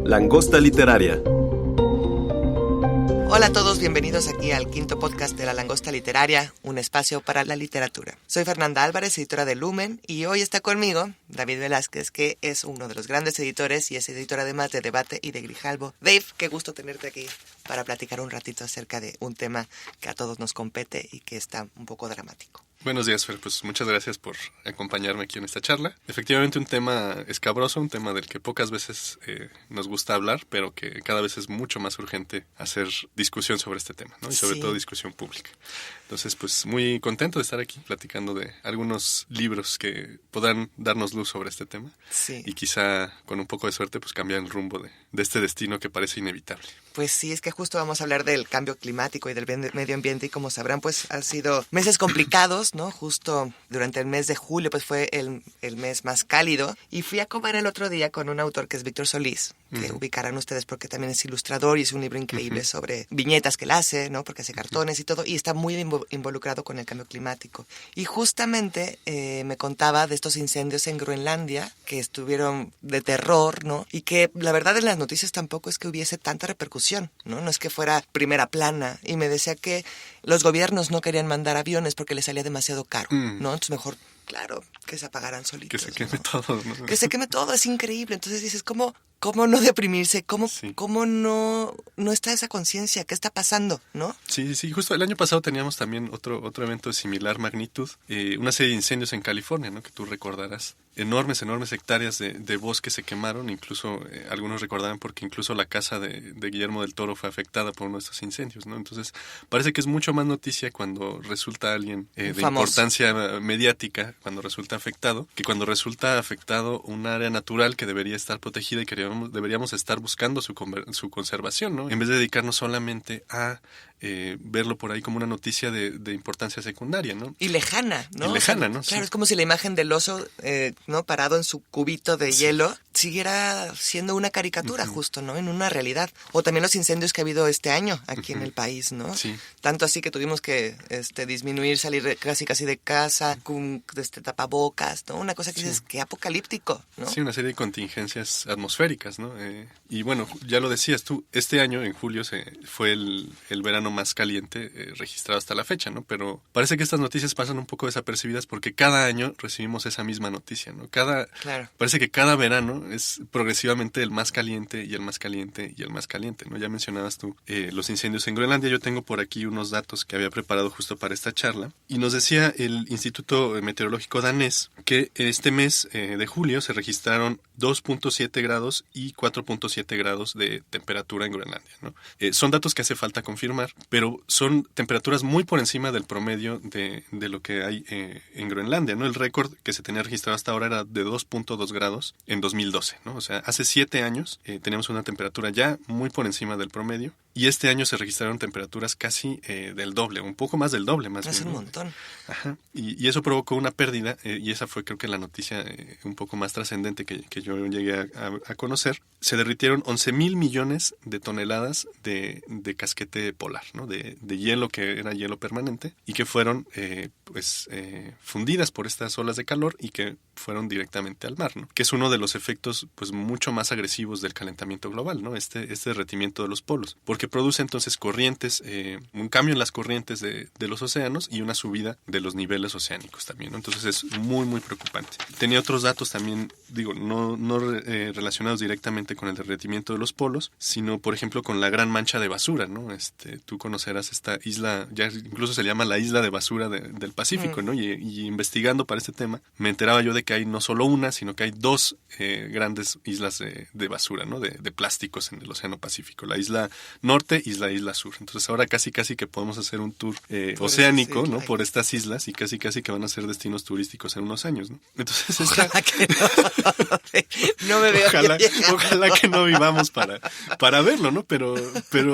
Langosta Literaria. Hola a todos, bienvenidos aquí al quinto podcast de La Langosta Literaria, un espacio para la literatura. Soy Fernanda Álvarez, editora de Lumen, y hoy está conmigo David Velázquez, que es uno de los grandes editores y es editor además de Debate y de Grijalbo. Dave, qué gusto tenerte aquí para platicar un ratito acerca de un tema que a todos nos compete y que está un poco dramático. Buenos días, Fer. Pues muchas gracias por acompañarme aquí en esta charla. Efectivamente, un tema escabroso, un tema del que pocas veces nos gusta hablar, pero que cada vez es mucho más urgente hacer discusión sobre este tema, ¿no? Y sobre todo discusión pública. Entonces, pues muy contento de estar aquí platicando de algunos libros que podrán darnos luz sobre este tema. Sí. Y quizá, con un poco de suerte, pues cambiar el rumbo de este destino que parece inevitable. Pues sí, es que justo vamos a hablar del cambio climático y del medio ambiente y como sabrán, pues han sido meses complicados, ¿no? Justo durante el mes de julio, pues fue el mes más cálido y fui a comer el otro día con un autor que es Víctor Solís, que ubicarán ustedes porque también es ilustrador y es un libro increíble sobre viñetas que él hace, ¿no? Porque hace cartones y todo y está muy involucrado con el cambio climático. Y justamente me contaba de estos incendios en Groenlandia que estuvieron de terror, ¿no? Y que la verdad en las noticias tampoco es que hubiese tanta repercusión, ¿no? No es que fuera primera plana. Y me decía que los gobiernos no querían mandar aviones porque les salía demasiado caro, ¿no? Entonces mejor, claro, que se apagaran solitos. Que se queme todo, ¿no? Que se queme todo, es increíble. Entonces dices, ¿cómo no deprimirse? ¿Cómo no está esa conciencia? ¿Qué está pasando, no? Sí, justo el año pasado teníamos también otro evento de similar magnitud, una serie de incendios en California, ¿no? Que tú recordarás. Enormes hectáreas de bosque se quemaron, incluso algunos recordarán porque incluso la casa de Guillermo del Toro fue afectada por uno de estos incendios, ¿no? Entonces parece que es mucho más noticia cuando resulta alguien de importancia mediática, cuando resulta afectado, que cuando resulta afectado un área natural que debería estar protegida y que deberíamos estar buscando su conservación, ¿no? En vez de dedicarnos solamente a verlo por ahí como una noticia de importancia secundaria, ¿no? Y lejana, ¿no? Y lejana, ¿no? Claro, Sí. es como si la imagen del oso, ¿no? Parado en su cubito de hielo, siguiera siendo una caricatura justo, ¿no? En una realidad. O también los incendios que ha habido este año aquí en el país, ¿no? Sí. Tanto así que tuvimos que disminuir, salir casi de casa, con tapabocas, ¿no? Una cosa que dices, qué apocalíptico, ¿no? Sí, una serie de contingencias atmosféricas, ¿no? Y bueno, ya lo decías tú, este año, en julio, fue el verano más caliente registrado hasta la fecha, ¿no? Pero parece que estas noticias pasan un poco desapercibidas porque cada año recibimos esa misma noticia, ¿no? Claro. Parece que cada verano es progresivamente el más caliente y el más caliente y el más caliente, ¿no? Ya mencionabas tú los incendios en Groenlandia. Yo tengo por aquí unos datos que había preparado justo para esta charla y nos decía el Instituto Meteorológico danés que este mes de julio se registraron 2.7 grados y 4.7 grados de temperatura en Groenlandia, ¿no? Son datos que hace falta confirmar, pero son temperaturas muy por encima del promedio de lo que hay en Groenlandia, ¿no? El récord que se tenía registrado hasta ahora era de 2.2 grados en 2012, ¿no? O sea, hace 7 años teníamos una temperatura ya muy por encima del promedio y este año se registraron temperaturas casi del doble, un poco más del doble, más bien. Es un montón. Ajá. Y eso provocó una pérdida y esa fue creo que la noticia un poco más trascendente que yo llegué a conocer. Se derritieron 11,000 millones de toneladas de casquete polar, ¿no? De hielo que era hielo permanente y que fueron fundidas por estas olas de calor y que fueron directamente al mar, ¿no? Que es uno de los efectos pues mucho más agresivos del calentamiento global, ¿no? Este derretimiento de los polos, porque produce entonces corrientes, un cambio en las corrientes de los océanos y una subida de los niveles oceánicos también, ¿no? Entonces es muy muy preocupante. Tenía otros datos también, digo, no relacionados directamente con el derretimiento de los polos, sino por ejemplo con la gran mancha de basura, ¿no? Tú conocerás esta isla, ya incluso se llama la isla de basura del Pacífico, ¿no? Y investigando para este tema, me enteraba yo de que hay no solo una, sino que hay dos grandes islas de basura, ¿no? De plásticos en el Océano Pacífico, la isla norte y la isla sur. Entonces ahora casi que podemos hacer un tour oceánico, ¿no? Por estas islas y casi que van a ser destinos turísticos en unos años, ¿no? Entonces ojalá que no me veo ojalá que no vivamos para verlo, ¿no? Pero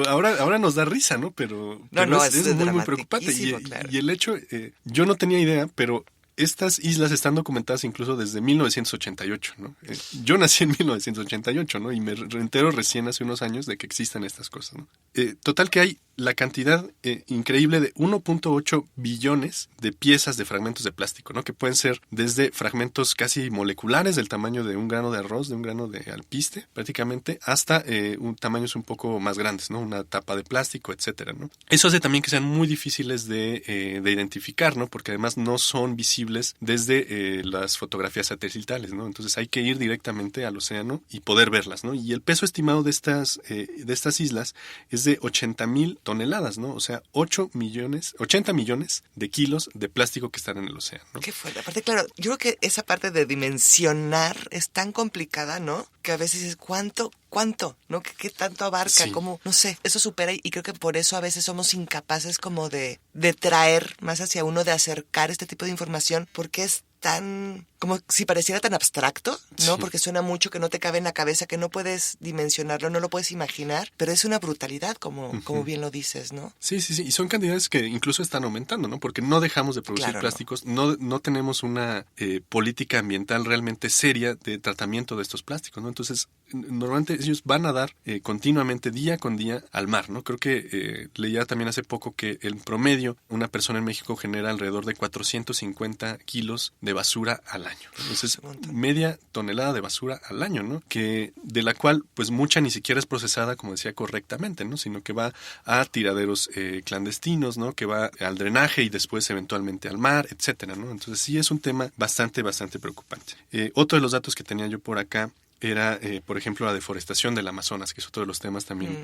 ahora nos da risa, ¿no? Pero es muy preocupante claro. Y el hecho, yo no tenía idea, pero estas islas están documentadas incluso desde 1988, ¿no? Yo nací en 1988, ¿no? Y me entero recién hace unos años de que existen estas cosas, ¿no? Total que hay la cantidad increíble de 1.8 billones de piezas de fragmentos de plástico, ¿no? Que pueden ser desde fragmentos casi moleculares del tamaño de un grano de arroz, de un grano de alpiste, prácticamente, hasta tamaños un poco más grandes, ¿no? Una tapa de plástico, etcétera, ¿no? Eso hace también que sean muy difíciles de identificar, ¿no? Porque además no son visibles desde las fotografías satelitales, ¿no? Entonces hay que ir directamente al océano y poder verlas, ¿no? Y el peso estimado de estas islas es de 80,000 toneladas, ¿no? O sea, 80 millones de kilos de plástico que están en el océano, ¿no? Qué fuerte. Aparte, claro, yo creo que esa parte de dimensionar es tan complicada, ¿no? Que a veces dices, ¿cuánto? ¿No? ¿Qué tanto abarca? Sí. Como, no sé, eso supera y creo que por eso a veces somos incapaces como de traer más hacia uno, de acercar este tipo de información, porque es tan, como si pareciera tan abstracto, ¿no? Sí. Porque suena mucho, que no te cabe en la cabeza, que no puedes dimensionarlo, no lo puedes imaginar, pero es una brutalidad, como bien lo dices, ¿no? Sí. Y son cantidades que incluso están aumentando, ¿no? Porque no dejamos de producir Claro, plásticos, no tenemos una política ambiental realmente seria de tratamiento de estos plásticos, ¿no? Entonces, normalmente ellos van a dar continuamente, día con día, al mar, ¿no? Creo que leía también hace poco que en promedio una persona en México genera alrededor de 450 kilos de basura al año. Entonces, media tonelada de basura al año, ¿no? Que de la cual, pues mucha ni siquiera es procesada, como decía, correctamente, ¿no? Sino que va a tiraderos clandestinos, ¿no? Que va al drenaje y después eventualmente al mar, etcétera, ¿no? Entonces, sí es un tema bastante preocupante. Otro de los datos que tenía yo por acá era, por ejemplo, la deforestación del Amazonas, que es otro de los temas también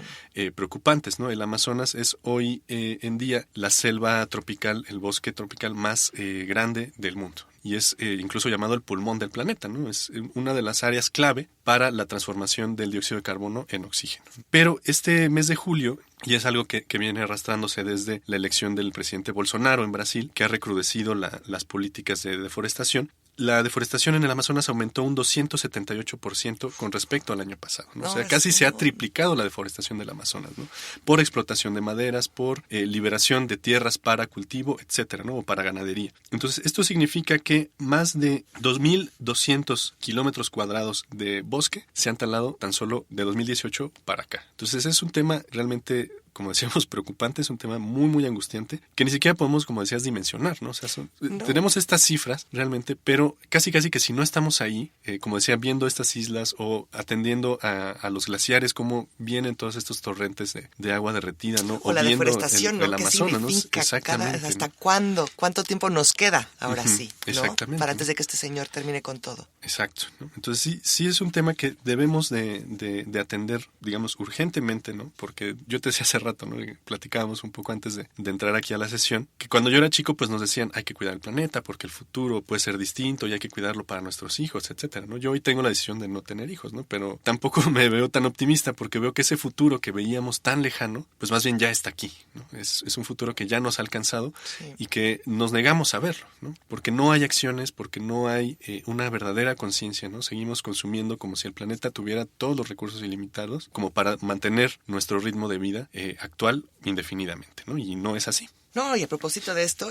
preocupantes, ¿no? El Amazonas es hoy en día la selva tropical, el bosque tropical más grande del mundo. Y es incluso llamado el pulmón del planeta, ¿no? Es una de las áreas clave para la transformación del dióxido de carbono en oxígeno. Pero este mes de julio, y es algo que viene arrastrándose desde la elección del presidente Bolsonaro en Brasil, que ha recrudecido las políticas de deforestación, la deforestación en el Amazonas aumentó un 278% con respecto al año pasado, ¿no? O sea, casi se ha triplicado la deforestación del Amazonas, ¿no? Por explotación de maderas, por liberación de tierras para cultivo, etcétera, ¿no? O para ganadería. Entonces, esto significa que más de 2.200 kilómetros cuadrados de bosque se han talado tan solo de 2018 para acá. Entonces, es un tema realmente, como decíamos, preocupante, es un tema muy angustiante, que ni siquiera podemos, como decías, dimensionar, ¿no? O sea, tenemos estas cifras realmente, pero casi que si no estamos ahí, como decía, viendo estas islas o atendiendo a los glaciares, cómo vienen todos estos torrentes de agua derretida, ¿no? O la viendo deforestación, ¿no? el ¿Qué Amazonas, ¿no? significa? Exactamente. ¿Hasta cuándo? ¿Cuánto tiempo nos queda ahora sí? ¿No? Exactamente. Para antes de que este señor termine con todo. Exacto, ¿no? Entonces sí es un tema que debemos de atender, digamos, urgentemente, ¿no? Porque yo te decía hace rato, ¿no? Platicábamos un poco antes de entrar aquí a la sesión, que cuando yo era chico pues nos decían hay que cuidar el planeta porque el futuro puede ser distinto y hay que cuidarlo para nuestros hijos, etcétera, ¿no? Yo hoy tengo la decisión de no tener hijos, ¿no? Pero tampoco me veo tan optimista porque veo que ese futuro que veíamos tan lejano, pues más bien ya está aquí, ¿no? Es un futuro que ya nos ha alcanzado y que nos negamos a verlo, ¿no? Porque no hay acciones, porque no hay una verdadera conciencia, ¿no? Seguimos consumiendo como si el planeta tuviera todos los recursos ilimitados como para mantener nuestro ritmo de vida actual indefinidamente, ¿no? Y no es así. No, y a propósito de esto,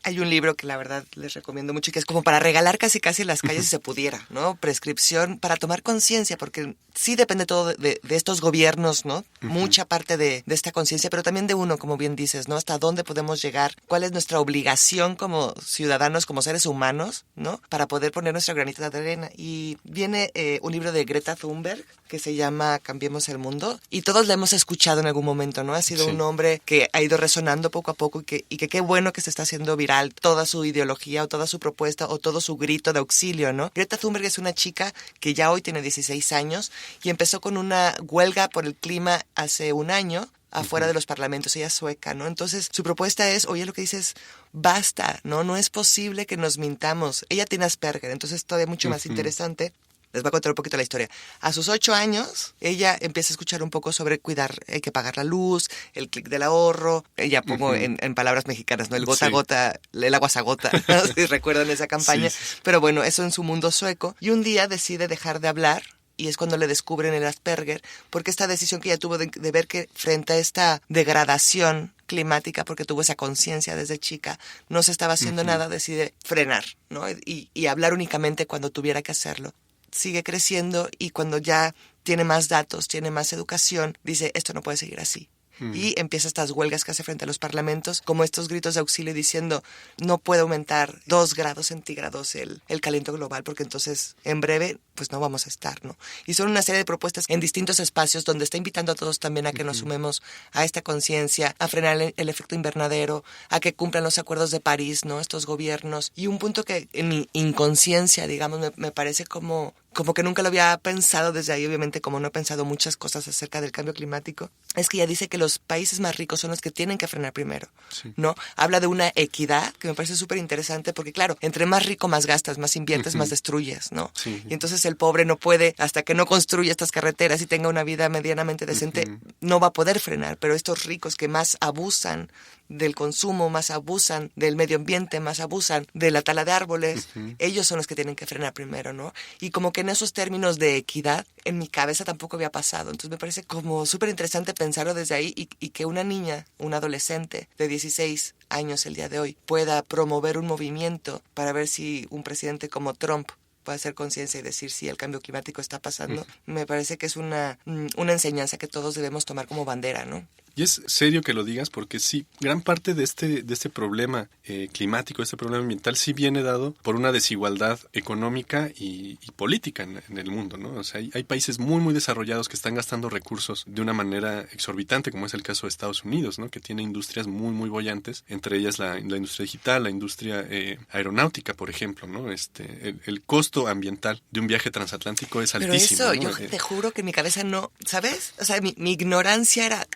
hay un libro que la verdad les recomiendo mucho y que es como para regalar casi en las calles si se pudiera, ¿no? Prescripción para tomar conciencia, porque sí depende todo de estos gobiernos, ¿no? Mucha parte de esta conciencia, pero también de uno, como bien dices, ¿no? Hasta dónde podemos llegar, cuál es nuestra obligación como ciudadanos, como seres humanos, ¿no? Para poder poner nuestra granita de arena. Y viene un libro de Greta Thunberg que se llama Cambiemos el Mundo, y todos la hemos escuchado en algún momento, ¿no? Ha sido un hombre que ha ido resonando poco a poco y que qué bueno que se está haciendo viral toda su ideología o toda su propuesta o todo su grito de auxilio, ¿no? Greta Thunberg es una chica que ya hoy tiene 16 años y empezó con una huelga por el clima hace un año afuera de los parlamentos. Ella es sueca, ¿no? Entonces su propuesta es, oye, lo que dices, basta, ¿no? No es posible que nos mintamos. Ella tiene Asperger, entonces todavía mucho más interesante. Les voy a contar un poquito la historia. A sus 8 años, ella empieza a escuchar un poco sobre cuidar, hay que pagar la luz, el clic del ahorro. Ella pongo en palabras mexicanas, ¿no? El gota a gota, el agua se agota, ¿no? Si recuerdan esa campaña. Sí. Pero bueno, eso en su mundo sueco. Y un día decide dejar de hablar. Y es cuando le descubren el Asperger, porque esta decisión que ella tuvo de ver que frente a esta degradación climática, porque tuvo esa conciencia desde chica, no se estaba haciendo nada, decide frenar, ¿no? Y hablar únicamente cuando tuviera que hacerlo. Sigue creciendo y cuando ya tiene más datos, tiene más educación, dice, esto no puede seguir así. y empieza estas huelgas que hace frente a los parlamentos, como estos gritos de auxilio diciendo no puede aumentar 2 grados centígrados el calentamiento global porque entonces en breve pues no vamos a estar, ¿no? Y son una serie de propuestas en distintos espacios donde está invitando a todos también a que nos sumemos a esta conciencia, a frenar el efecto invernadero, a que cumplan los acuerdos de París, ¿no? Estos gobiernos. Y un punto que en mi inconsciencia, digamos, me parece como que nunca lo había pensado desde ahí, obviamente como no he pensado muchas cosas acerca del cambio climático, es que ella dice que los países más ricos son los que tienen que frenar primero, Sí. ¿no? Habla de una equidad que me parece súper interesante porque, claro, entre más rico más gastas, más inviertes, más destruyes, ¿no? Sí. Y entonces el pobre no puede, hasta que no construya estas carreteras y tenga una vida medianamente decente, no va a poder frenar, pero estos ricos que más abusan del consumo, más abusan del medio ambiente, más abusan de la tala de árboles, ellos son los que tienen que frenar primero, ¿no? Y como que en esos términos de equidad, en mi cabeza tampoco había pasado. Entonces me parece como súper interesante pensarlo desde ahí y que una niña, un adolescente de 16 años el día de hoy, pueda promover un movimiento para ver si un presidente como Trump puede hacer conciencia y decir si el cambio climático está pasando, me parece que es una enseñanza que todos debemos tomar como bandera, ¿no? Y es serio que lo digas porque sí, gran parte de este problema climático, este problema ambiental, sí viene dado por una desigualdad económica y política en el mundo, ¿no? O sea, hay países muy, muy desarrollados que están gastando recursos de una manera exorbitante, como es el caso de Estados Unidos, ¿no? Que tiene industrias muy, muy bollantes, entre ellas la industria digital, la industria aeronáutica, por ejemplo, ¿no? El costo ambiental de un viaje transatlántico es altísimo. Pero eso, ¿no? yo te juro que en mi cabeza no, ¿sabes? O sea, mi ignorancia era...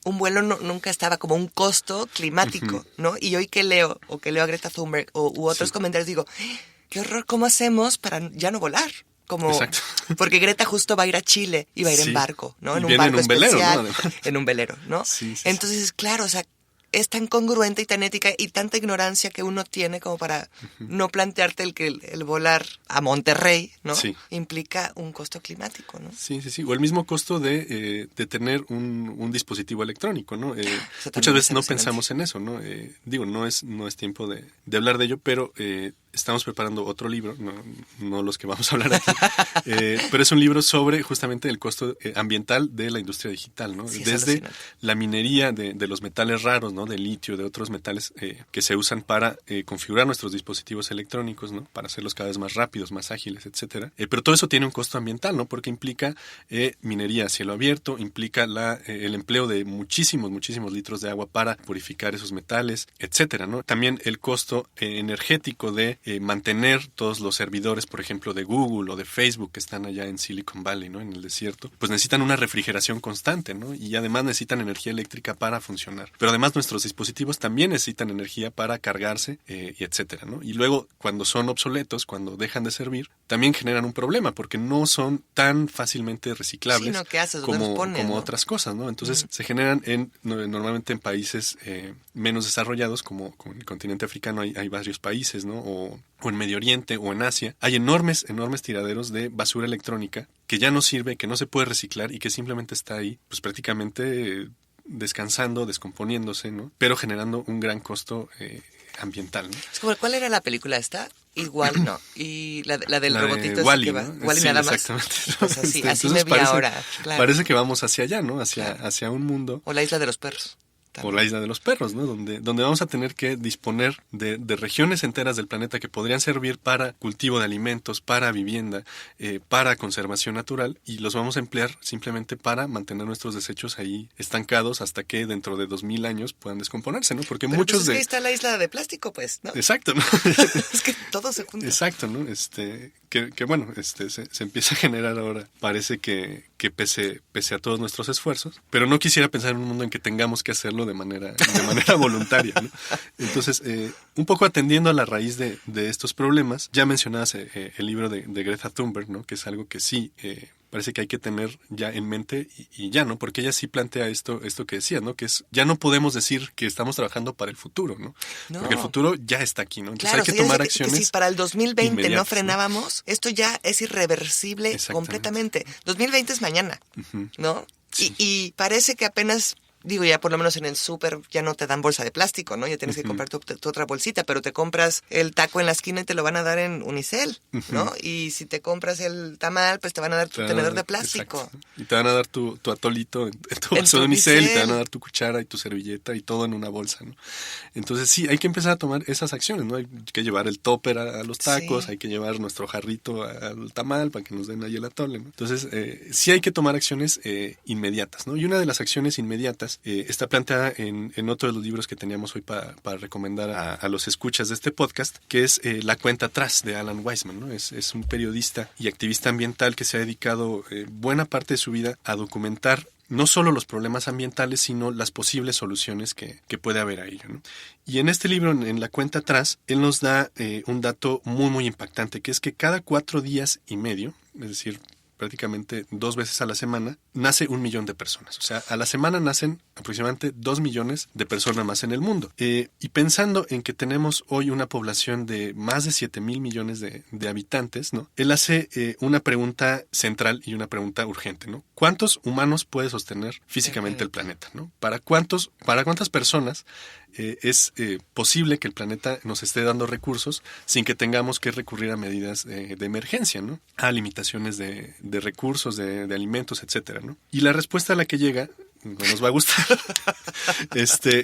Un vuelo nunca estaba como un costo climático, ¿no? Y hoy que leo a Greta Thunberg u otros comentarios digo, qué horror, ¿cómo hacemos para ya no volar? Como, exacto. Porque Greta justo va a ir a Chile y va a ir en barco, ¿no? En un viene barco en un velero, especial, ¿no? en un velero, ¿no? Sí, Entonces, claro, o sea, es tan congruente y tan ética y tanta ignorancia que uno tiene como para no plantearte el volar a Monterrey, ¿no? Sí. Implica un costo climático, ¿no? Sí. O el mismo costo de tener un dispositivo electrónico, ¿no? Muchas es veces no alucinante. pensamos en eso, ¿no? Digo, no es tiempo de hablar de ello, pero estamos preparando otro libro, no los que vamos a hablar aquí, pero es un libro sobre justamente el costo ambiental de la industria digital, ¿no? Sí, desde la minería de los metales raros, ¿no? De litio, de otros metales que se usan para configurar nuestros dispositivos electrónicos, ¿no? Para hacerlos cada vez más rápidos, más ágiles, etcétera. Pero todo eso tiene un costo ambiental, ¿no? Porque implica minería a cielo abierto, implica el empleo de muchísimos litros de agua para purificar esos metales, etcétera, ¿no? También el costo energético de mantener todos los servidores, por ejemplo, de Google o de Facebook que están allá en Silicon Valley, ¿no? En el desierto, pues necesitan una refrigeración constante, ¿no? Y además necesitan energía eléctrica para funcionar. Pero además nuestros dispositivos también necesitan energía para cargarse, y etcétera, ¿no? Y luego, cuando son obsoletos, cuando dejan de servir, también generan un problema porque no son tan fácilmente reciclables ¿Qué haces? ¿Dónde los pones, como no? otras cosas, ¿no? Entonces se generan normalmente en países menos desarrollados, como en el continente africano hay varios países, ¿no? O en Medio Oriente o en Asia, hay enormes tiraderos de basura electrónica que ya no sirve, que no se puede reciclar y que simplemente está ahí, pues prácticamente descansando, descomponiéndose, ¿no? Pero generando un gran costo ambiental, ¿no? Es como, ¿cuál era la película esta? Igual no. Y la del La robotito de ese Wall-E, que va. ¿no? Wall-E Sí, nada más. exactamente. Pues así Entonces me vi ahora. Claro. Parece que vamos hacia allá, ¿no? Hacia un mundo. O la isla de los perros. O la isla de los perros, ¿no? Donde vamos a tener que disponer de regiones enteras del planeta que podrían servir para cultivo de alimentos, para vivienda, para conservación natural, y los vamos a emplear simplemente para mantener nuestros desechos ahí estancados hasta que dentro de 2000 años puedan descomponerse, ¿no? Porque Pero muchos pues es que ahí está la isla de plástico, pues, ¿no? Exacto, ¿no? Es que todo se junta. Exacto, ¿no? Que bueno, se empieza a generar ahora. Parece que pese a todos nuestros esfuerzos, pero no quisiera pensar en un mundo en que tengamos que hacerlo de manera voluntaria, ¿no? Entonces, un poco atendiendo a la raíz de estos problemas, ya mencionabas el libro de Greta Thunberg, ¿no? Que es algo que sí parece que hay que tener ya en mente y ya, ¿no? Porque ella sí plantea esto que decías, ¿no? Que es, ya no podemos decir que estamos trabajando para el futuro, ¿no? Porque el futuro ya está aquí, ¿no? Entonces claro, hay que tomar acciones. Que si para el 2020 no frenábamos, ¿no? Esto ya es irreversible completamente. 2020 es mañana, ¿no? Sí. Y parece que apenas Digo, ya por lo menos en el súper ya no te dan bolsa de plástico, ¿no? Ya tienes que comprar tu otra bolsita, pero te compras el taco en la esquina y te lo van a dar en unicel, ¿no? Y si te compras el tamal, pues te van a dar tu tenedor de plástico. Exacto. Y te van a dar tu atolito en tu vaso de unicel, y te van a dar tu cuchara y tu servilleta y todo en una bolsa, ¿no? Entonces sí, hay que empezar a tomar esas acciones, ¿no? Hay que llevar el topper a los tacos, hay que llevar nuestro jarrito al tamal para que nos den ahí el atole, ¿no? Entonces sí hay que tomar acciones inmediatas, ¿no? Y una de las acciones inmediatas está planteada en otro de los libros que teníamos hoy para recomendar a los escuchas de este podcast, que es La cuenta atrás, de Alan Weisman, ¿no? Es un periodista y activista ambiental que se ha dedicado buena parte de su vida a documentar no solo los problemas ambientales, sino las posibles soluciones que puede haber a ello, ¿no? Y en este libro, en La cuenta atrás, él nos da un dato muy, muy impactante, que es que cada 4 días y medio, es decir, prácticamente 2 veces a la semana, nace 1 millón de personas. O sea, a la semana nacen aproximadamente 2 millones de personas más en el mundo. Y pensando en que tenemos hoy una población de más de 7,000 millones de habitantes, ¿no? Él hace una pregunta central y una pregunta urgente, ¿no? ¿Cuántos humanos puede sostener físicamente el planeta, ¿no? ¿Para cuántas personas es posible que el planeta nos esté dando recursos sin que tengamos que recurrir a medidas de emergencia, ¿no? A limitaciones de recursos, de alimentos, etcétera, ¿no? Y la respuesta a la que llega no nos va a gustar.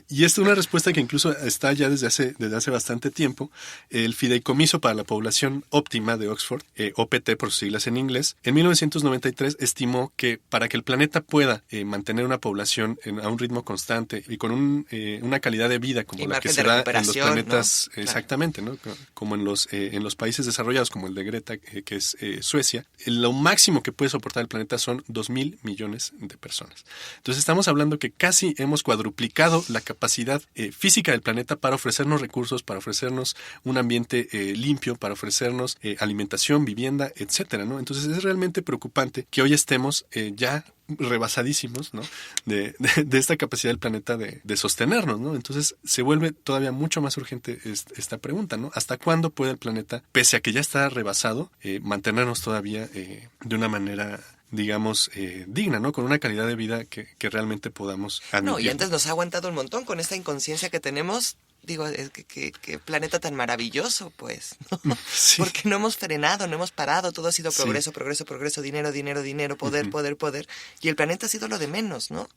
Y es una respuesta que incluso está ya desde hace bastante tiempo. El Fideicomiso para la Población Óptima de Oxford, OPT por sus siglas en inglés, en 1993 estimó que para que el planeta pueda mantener una población a un ritmo constante y con una calidad de vida como la que se da en los planetas, ¿no? Exactamente, ¿no? Como en los países desarrollados, como el de Greta, que es Suecia, lo máximo que puede soportar el planeta son 2,000 millones de personas. Entonces estamos hablando que casi hemos cuadruplicado la capacidad física del planeta para ofrecernos recursos, para ofrecernos un ambiente limpio, para ofrecernos alimentación, vivienda, etcétera, ¿no? Entonces es realmente preocupante que hoy estemos ya rebasadísimos, ¿no? de esta capacidad del planeta de sostenernos, ¿no? Entonces se vuelve todavía mucho más urgente esta pregunta, ¿no? ¿Hasta cuándo puede el planeta, pese a que ya está rebasado, mantenernos todavía de una manera, digamos, digna, ¿no? Con una calidad de vida que realmente podamos admitir. No, y antes nos ha aguantado un montón con esta inconsciencia que tenemos. Digo, que planeta tan maravilloso, pues, ¿no? Sí. Porque no hemos frenado, no hemos parado, todo ha sido progreso, Sí. progreso, dinero, poder, poder, y el planeta ha sido lo de menos, ¿no?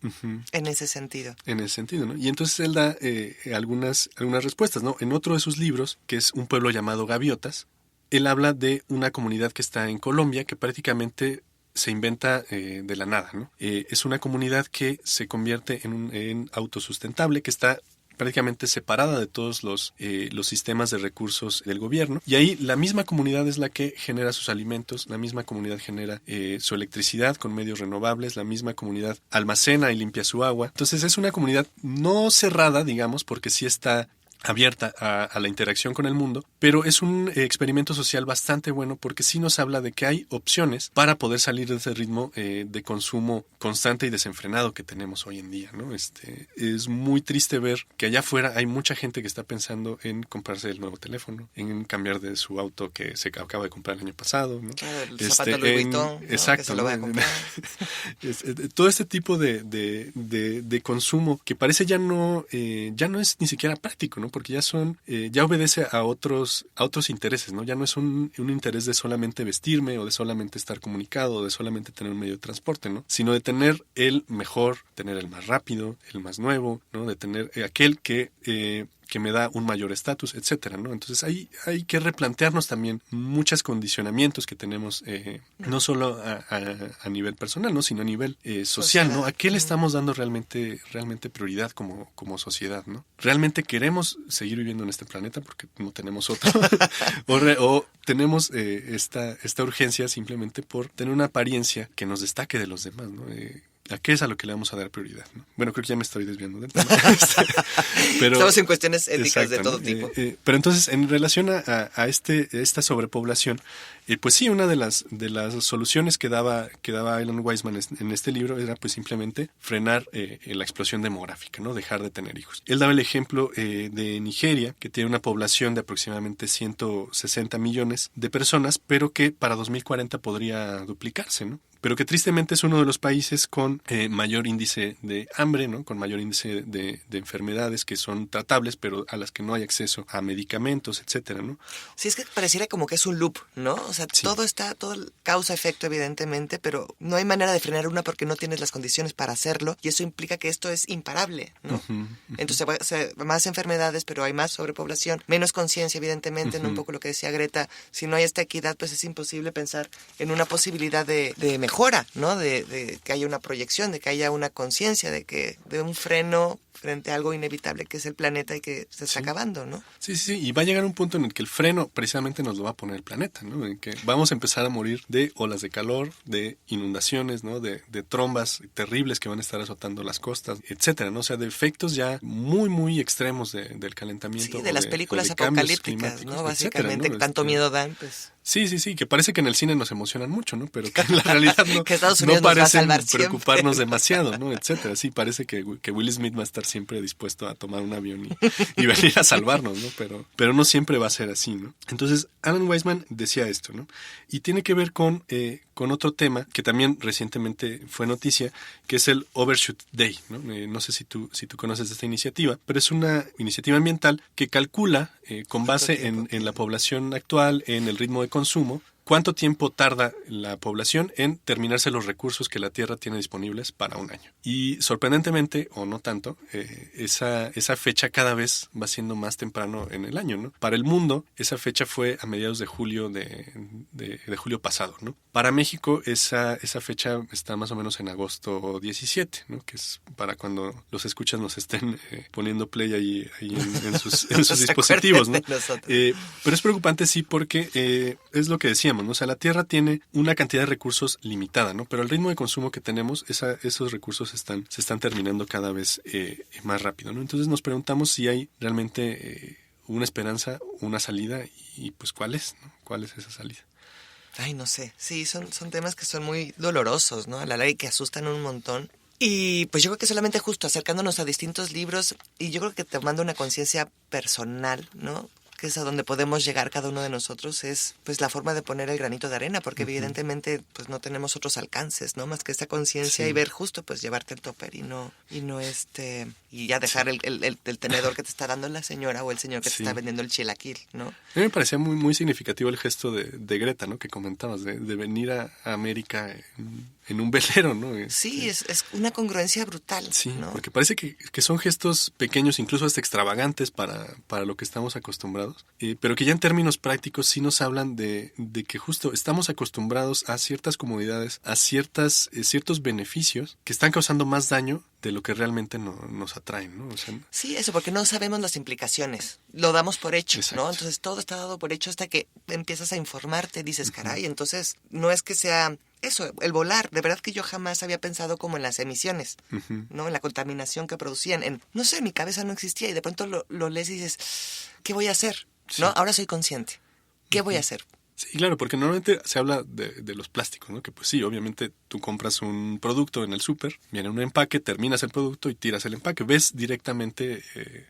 En ese sentido. En ese sentido, ¿no? Y entonces él da algunas respuestas, ¿no? En otro de sus libros, que es Un pueblo llamado Gaviotas, él habla de una comunidad que está en Colombia que prácticamente se inventa de la nada, ¿no? Es una comunidad que se convierte en autosustentable, que está prácticamente separada de todos los sistemas de recursos del gobierno. Y ahí la misma comunidad es la que genera sus alimentos, la misma comunidad genera su electricidad con medios renovables, la misma comunidad almacena y limpia su agua. Entonces es una comunidad no cerrada, digamos, porque sí está abierta a la interacción con el mundo, pero es un experimento social bastante bueno porque sí nos habla de que hay opciones para poder salir de ese ritmo de consumo constante y desenfrenado que tenemos hoy en día, ¿no? Es muy triste ver que allá afuera hay mucha gente que está pensando en comprarse el nuevo teléfono, en cambiar de su auto que se acaba de comprar el año pasado, ¿no? Claro, el zapato Louis Vuitton, ¿no? Exacto, que se lo va a comprar. Todo este tipo de consumo que parece ya no es ni siquiera práctico, ¿no? Porque ya obedece a otros intereses, ¿no? Ya no es un interés de solamente vestirme o de solamente estar comunicado o de solamente tener un medio de transporte, ¿no? Sino de tener el mejor, tener el más rápido, el más nuevo, ¿no? De tener aquel que me da un mayor estatus, etcétera, ¿no? Entonces hay que replantearnos también muchos condicionamientos que tenemos, no solo a nivel personal, ¿no? Sino a nivel social, ¿no? ¿A qué le estamos dando realmente prioridad como sociedad, ¿no? ¿Realmente queremos seguir viviendo en este planeta porque no tenemos otro? o tenemos esta urgencia simplemente por tener una apariencia que nos destaque de los demás, ¿no? ¿A qué es a lo que le vamos a dar prioridad, ¿no? Bueno, creo que ya me estoy desviando del tema. Pero, estamos en cuestiones éticas, exacto, de todo, ¿no? Tipo. Pero entonces, en relación a esta sobrepoblación, pues sí, una de las soluciones que daba Alan Weisman en este libro era pues simplemente frenar la explosión demográfica, ¿no? Dejar de tener hijos. Él daba el ejemplo de Nigeria, que tiene una población de aproximadamente 160 millones de personas, pero que para 2040 podría duplicarse, ¿no? pero que tristemente es uno de los países con mayor índice de hambre, ¿no? Con mayor índice de enfermedades que son tratables, pero a las que no hay acceso a medicamentos, etcétera, ¿no? Sí, es que pareciera como que es un loop, ¿no? O sea, Sí. todo causa efecto, evidentemente, pero no hay manera de frenar una porque no tienes las condiciones para hacerlo, y eso implica que esto es imparable, ¿no? Entonces, más enfermedades, pero hay más sobrepoblación, menos conciencia, evidentemente, ¿no? Un poco lo que decía Greta, si no hay esta equidad, pues es imposible pensar en una posibilidad de mejora, ¿no? De que haya una proyección, de que haya una conciencia, de un freno frente a algo inevitable que es el planeta y que se está acabando, ¿no? Sí, y va a llegar un punto en el que el freno precisamente nos lo va a poner el planeta, ¿no? En que vamos a empezar a morir de olas de calor, de inundaciones, ¿no? De trombas terribles que van a estar azotando las costas, etcétera, ¿no? O sea, de efectos ya muy, muy extremos del calentamiento. Sí, de las películas apocalípticas, ¿no? Básicamente, etcétera, ¿no? tanto miedo dan, pues... Sí, que parece que en el cine nos emocionan mucho, ¿no? Pero que en la realidad no, que Estados Unidos no parecen nos va a salvar preocuparnos siempre. demasiado, ¿no? Etcétera. Sí, parece que Will Smith va a estar siempre dispuesto a tomar un avión y venir a salvarnos, ¿no? Pero no siempre va a ser así, ¿no? Entonces, Alan Weisman decía esto, ¿no? Y tiene que ver con otro tema que también recientemente fue noticia, que es el Overshoot Day, ¿no? No sé si tú conoces esta iniciativa, pero es una iniciativa ambiental que calcula, con base en la población actual, en el ritmo de consumo, cuánto tiempo tarda la población en terminarse los recursos que la Tierra tiene disponibles para un año. Y sorprendentemente, o no tanto, esa fecha cada vez va siendo más temprano en el año, ¿no? Para el mundo, esa fecha fue a mediados de julio de julio pasado, ¿no? Para México, esa fecha está más o menos en agosto 17, ¿no? Que es para cuando los escuchas nos estén poniendo play ahí en sus dispositivos, ¿no? Pero es preocupante, sí, porque es lo que decíamos, ¿no? O sea, la Tierra tiene una cantidad de recursos limitada, ¿no? Pero el ritmo de consumo que tenemos, esos recursos se están terminando cada vez más rápido, ¿no? Entonces nos preguntamos si hay realmente una esperanza, una salida, y pues ¿cuál es, ¿no? ¿Cuál es esa salida? Ay, no sé. Sí, son temas que son muy dolorosos, ¿no? A la larga y que asustan un montón. Y pues yo creo que solamente justo acercándonos a distintos libros y yo creo que tomando una conciencia personal, ¿no? Que es a donde podemos llegar cada uno de nosotros, es pues la forma de poner el granito de arena, porque evidentemente pues no tenemos otros alcances, ¿no? Más que esta conciencia y ver justo pues llevarte el topper y ya dejar el tenedor que te está dando la señora o el señor que te está vendiendo el chilaquil, ¿no? A mí me parecía muy, muy significativo el gesto de Greta, ¿no? Que comentabas, de venir a América en un velero, ¿no? Sí, es una congruencia brutal, sí, ¿no? Porque parece que son gestos pequeños, incluso hasta extravagantes para lo que estamos acostumbrados, pero que ya en términos prácticos sí nos hablan de que justo estamos acostumbrados a ciertas comodidades, a ciertos beneficios que están causando más daño de lo que realmente nos atraen, ¿no? O sea, sí, eso, porque no sabemos las implicaciones. Lo damos por hecho, exacto. ¿no? Entonces todo está dado por hecho hasta que empiezas a informarte, dices, caray, entonces no es que sea eso, el volar. De verdad que yo jamás había pensado como en las emisiones, ¿no? En la contaminación que producían. No sé, mi cabeza no existía y de pronto lo lees y dices, ¿qué voy a hacer? Sí. ¿No? Ahora soy consciente. ¿Qué voy a hacer? Sí, claro, porque normalmente se habla de los plásticos, ¿no? Que pues sí, obviamente tú compras un producto en el súper, viene un empaque, terminas el producto y tiras el empaque. Ves directamente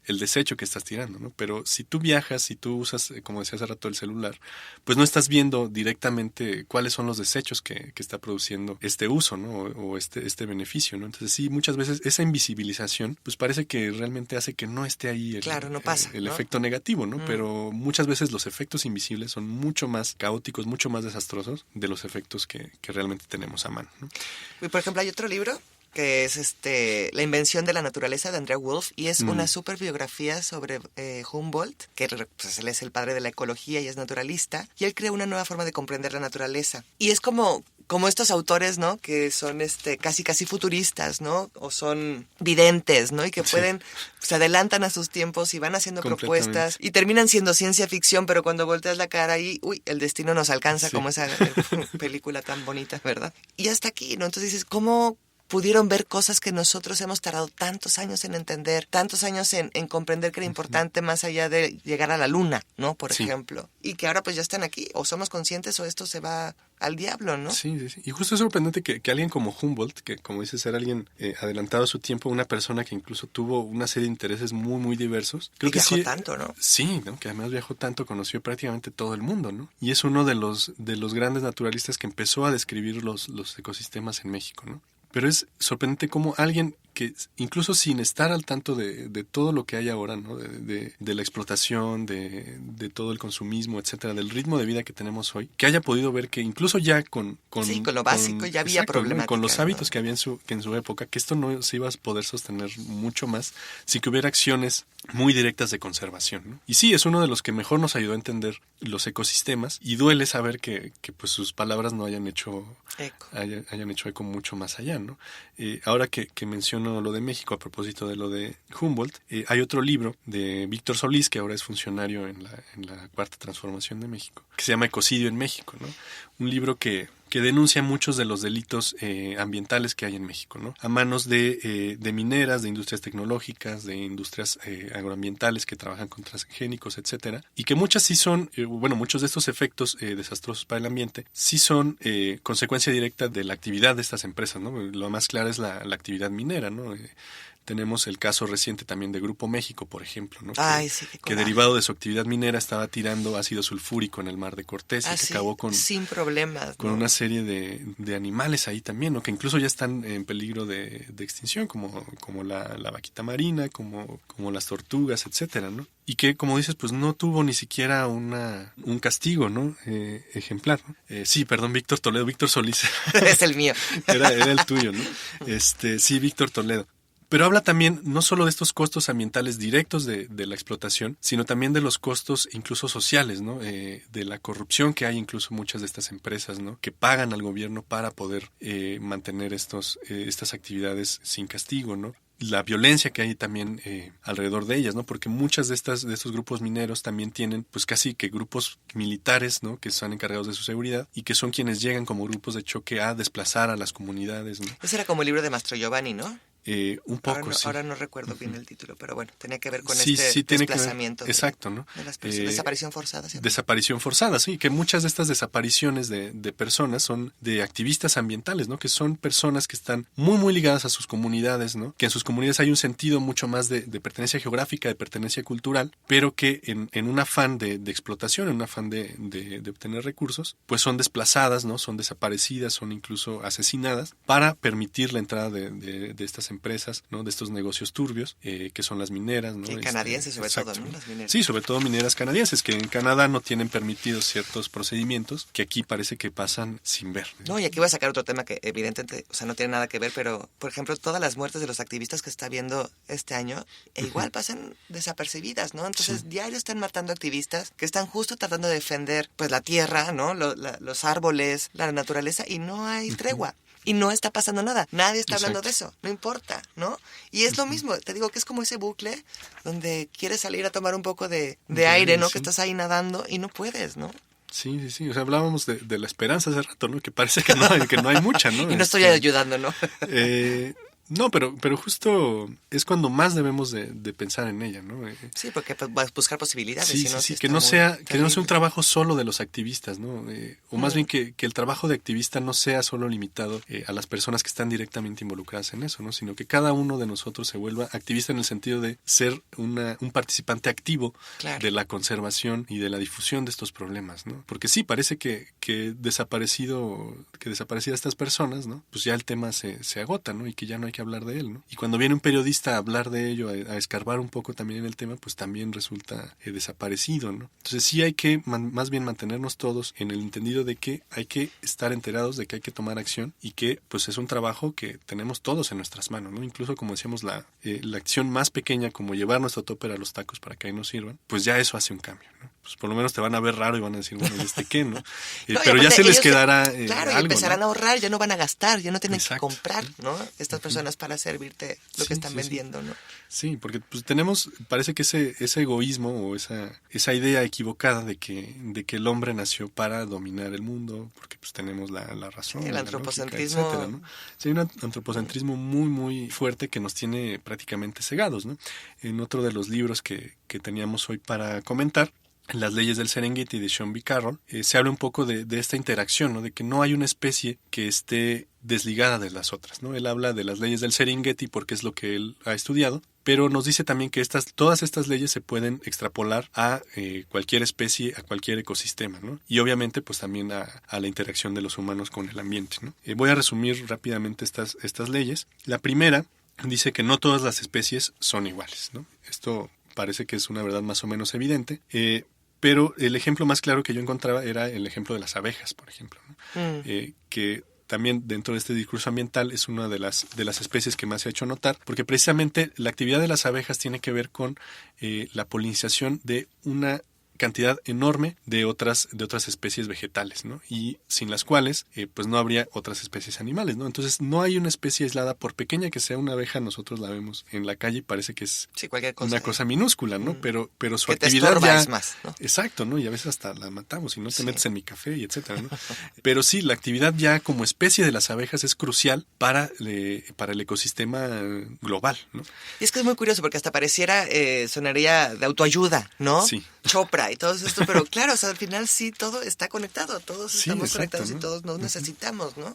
el desecho que estás tirando, ¿no? Pero si tú viajas, si tú usas, como decía hace rato, el celular, pues no estás viendo directamente cuáles son los desechos que está produciendo este uso, ¿no? O este beneficio, ¿no? Entonces sí, muchas veces esa invisibilización, pues parece que realmente hace que no esté ahí no pasa, el ¿no? efecto negativo, ¿no? Pero muchas veces los efectos invisibles son mucho más caóticos, mucho más desastrosos de los efectos que realmente tenemos a mano, ¿no? Y por ejemplo, hay otro libro que es La invención de la naturaleza de Andrea Wolf, y es una super biografía sobre Humboldt, que pues, él es el padre de la ecología y es naturalista, y él creó una nueva forma de comprender la naturaleza. Y es como estos autores, ¿no? Que son casi futuristas, ¿no? O son videntes, ¿no? Y que se adelantan a sus tiempos y van haciendo propuestas y terminan siendo ciencia ficción, pero cuando volteas la cara y, el destino nos alcanza, como esa película tan bonita, ¿verdad? Y hasta aquí, ¿no? Entonces dices, ¿cómo pudieron ver cosas que nosotros hemos tardado tantos años en entender, tantos años en comprender que era importante más allá de llegar a la luna, ¿no? Por ejemplo. Y que ahora pues ya están aquí, o somos conscientes o esto se va al diablo, ¿no? Sí. Y justo es sorprendente que alguien como Humboldt, que como dices era alguien adelantado a su tiempo, una persona que incluso tuvo una serie de intereses muy, muy diversos. Creo que viajó tanto, ¿no? Sí, ¿no? Que además viajó tanto, conoció prácticamente todo el mundo, ¿no? Y es uno de los grandes naturalistas que empezó a describir los ecosistemas en México, ¿no? Pero es sorprendente cómo alguien que incluso sin estar al tanto de todo lo que hay ahora, ¿no? De la explotación, de todo el consumismo, etcétera, del ritmo de vida que tenemos hoy, que haya podido ver que incluso ya con lo básico ya había problemática, ¿no? Con los hábitos, ¿no? que había en su época, que esto no se iba a poder sostener mucho más si que hubiera acciones muy directas de conservación, ¿no? Y sí, es uno de los que mejor nos ayudó a entender los ecosistemas, y duele saber que pues sus palabras no hayan hecho eco mucho más allá, ¿no? Ahora que menciono lo de México a propósito de lo de Humboldt, hay otro libro de Víctor Solís, que ahora es funcionario en la Cuarta Transformación de México, que se llama Ecocidio en México, ¿no? Un libro que denuncia muchos de los delitos ambientales que hay en México, ¿no? A manos de mineras, de industrias tecnológicas, de industrias agroambientales que trabajan con transgénicos, etcétera, y que muchas sí son, muchos de estos efectos desastrosos para el ambiente sí son consecuencia directa de la actividad de estas empresas, ¿no? Lo más claro es la actividad minera, ¿no? Tenemos el caso reciente también de Grupo México, por ejemplo, ¿no? Que derivado de su actividad minera estaba tirando ácido sulfúrico en el mar de Cortés y que acabó sin problemas, con una serie de animales ahí también, ¿no? Que incluso ya están en peligro de extinción, como la vaquita marina, como las tortugas, etcétera, ¿no? Y que, como dices, pues no tuvo ni siquiera un castigo, ¿no? Ejemplar, ¿no? Sí, perdón, Víctor Toledo, Víctor Solís. Es el mío. Era el tuyo, ¿no? Sí, Víctor Toledo. Pero habla también no solo de estos costos ambientales directos de la explotación, sino también de los costos incluso sociales, ¿no? De la corrupción que hay incluso muchas de estas empresas, ¿no? Que pagan al gobierno para poder mantener estas actividades sin castigo, ¿no? La violencia que hay también alrededor de ellas, ¿no? Porque muchas de estos grupos mineros también tienen pues casi que grupos militares, ¿no? Que están encargados de su seguridad y que son quienes llegan como grupos de choque a desplazar a las comunidades, ¿no? Ese era como el libro de Mastro Giovanni, ¿no? Un poco, ahora no recuerdo bien el título, pero bueno, tenía que ver con desplazamiento. Exacto, ¿no? De las personas, desaparición forzada. ¿Sí? Desaparición forzada, sí, que muchas de estas desapariciones de personas son de activistas ambientales, ¿no? Que son personas que están muy, muy ligadas a sus comunidades, ¿no? Que en sus comunidades hay un sentido mucho más de pertenencia geográfica, de pertenencia cultural, pero que en un afán de explotación, en un afán de obtener recursos, pues son desplazadas, ¿no? Son desaparecidas, son incluso asesinadas para permitir la entrada de estas empresas, ¿no? De estos negocios turbios, que son las mineras, ¿no? Y canadienses sobre todo, ¿no? Las mineras. Sí, sobre todo mineras canadienses, que en Canadá no tienen permitidos ciertos procedimientos que aquí parece que pasan sin ver. No, y aquí voy a sacar otro tema que evidentemente, o sea, no tiene nada que ver, pero, por ejemplo, todas las muertes de los activistas que está habiendo este año, igual pasan desapercibidas, ¿no? Entonces, diario están matando activistas que están justo tratando de defender, pues, la tierra, ¿no? Los árboles, la naturaleza, y no hay tregua. Y no está pasando nada. Nadie está hablando de eso. No importa, ¿no? Y es lo mismo. Te digo que es como ese bucle donde quieres salir a tomar un poco de aire, ¿no? Sí. Que estás ahí nadando y no puedes, ¿no? Sí. O sea, hablábamos de la esperanza hace rato, ¿no? Que parece que no hay mucha, ¿no? Y no estoy ayudando, ¿no? No, pero justo es cuando más debemos de pensar en ella, ¿no? Sí, porque vas a buscar posibilidades. Sí, que no sea un trabajo solo de los activistas, ¿no? O más bien que el trabajo de activista no sea solo limitado a las personas que están directamente involucradas en eso, ¿no? Sino que cada uno de nosotros se vuelva activista en el sentido de ser un participante activo de la conservación y de la difusión de estos problemas, ¿no? Porque sí, parece que desaparecidas estas personas, ¿no? Pues ya el tema se agota, ¿no? Y que ya no hay que hablar de él, ¿no? Y cuando viene un periodista a hablar de ello, a escarbar un poco también en el tema, pues también resulta desaparecido, ¿no? Entonces sí hay que más bien mantenernos todos en el entendido de que hay que estar enterados de que hay que tomar acción y que pues es un trabajo que tenemos todos en nuestras manos, ¿no? Incluso como decíamos, la acción más pequeña, como llevar nuestro topper a los tacos para que ahí nos sirvan, pues ya eso hace un cambio, ¿no? Pues por lo menos te van a ver raro y van a decir, bueno, ¿y qué, no? No, pero ya se les quedará claro, algo, y empezarán ¿no? a ahorrar, ya no van a gastar, ya no tienen que comprar, ¿no? Estas personas. personas para servirte lo que están vendiendo, ¿no? Sí, porque pues parece que ese egoísmo o esa idea equivocada de que el hombre nació para dominar el mundo, porque pues tenemos la razón, el la antropocentrismo, lógica, etcétera, ¿no? Sí, hay un antropocentrismo muy, muy fuerte que nos tiene prácticamente cegados, ¿no? En otro de los libros que teníamos hoy para comentar, Las leyes del Serengeti de Sean B. Carroll, se habla un poco de esta interacción, ¿no? De que no hay una especie que esté desligada de las otras, ¿no? Él habla de las leyes del Serengeti porque es lo que él ha estudiado, pero nos dice también que todas estas leyes se pueden extrapolar a cualquier especie, a cualquier ecosistema, ¿no? Y obviamente pues también a la interacción de los humanos con el ambiente, ¿no? Voy a resumir rápidamente estas leyes. La primera dice que no todas las especies son iguales, ¿no? Esto parece que es una verdad más o menos evidente, pero el ejemplo más claro que yo encontraba era el ejemplo de las abejas, por ejemplo, ¿no? Que también dentro de este discurso ambiental es una de las especies que más se ha hecho notar, porque precisamente la actividad de las abejas tiene que ver con la polinización de una cantidad enorme de otras especies vegetales, ¿no? Y sin las cuales pues no habría otras especies animales, ¿no? Entonces no hay una especie aislada, por pequeña que sea una abeja, nosotros la vemos en la calle y parece que es cualquier cosa, una cosa minúscula, ¿no? Pero su que actividad ya es más, ¿no? Exacto, ¿no? Y a veces hasta la matamos y no te metes en mi café y etcétera, ¿no? Pero sí, la actividad ya como especie de las abejas es crucial para el ecosistema global, ¿no? Y es que es muy curioso porque hasta pareciera sonaría de autoayuda, ¿no? Sí. Chopra y todo esto, pero claro, o sea, al final sí todo está conectado, todos estamos conectados, ¿no? Y todos nos necesitamos, ¿no?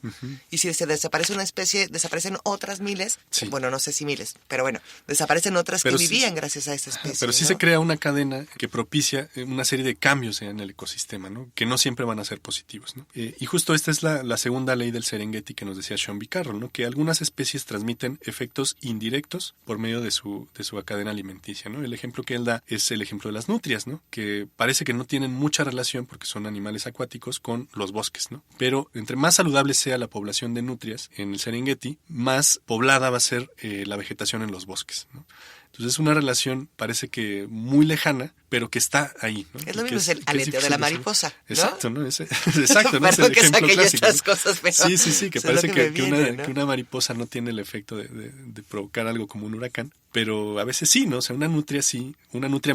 Y si se desaparece una especie, desaparecen otras miles, bueno, no sé si miles, pero bueno, desaparecen otras pero que vivían gracias a esa especie. Pero sí, ¿no? Se crea una cadena que propicia una serie de cambios en el ecosistema, ¿no? Que no siempre van a ser positivos, ¿no? Y justo esta es la segunda ley del Serengeti que nos decía Sean B. Carroll, ¿no? Que algunas especies transmiten efectos indirectos por medio de su cadena alimenticia, ¿no? El ejemplo que él da es el ejemplo de las nutrias, ¿no? Que parece que no tienen mucha relación porque son animales acuáticos con los bosques, ¿no? Pero entre más saludable sea la población de nutrias en el Serengeti, más poblada va a ser la vegetación en los bosques, ¿no? Entonces es una relación, parece que muy lejana, pero que está ahí, ¿no? Es lo mismo, es el aleteo de la mariposa, ¿no? Exacto, ¿no? Exacto, ¿no? Es el ejemplo clásico. Estas cosas, pero sí, que parece que una mariposa no tiene el efecto de provocar algo como un huracán, pero a veces sí, ¿no? O sea, una nutria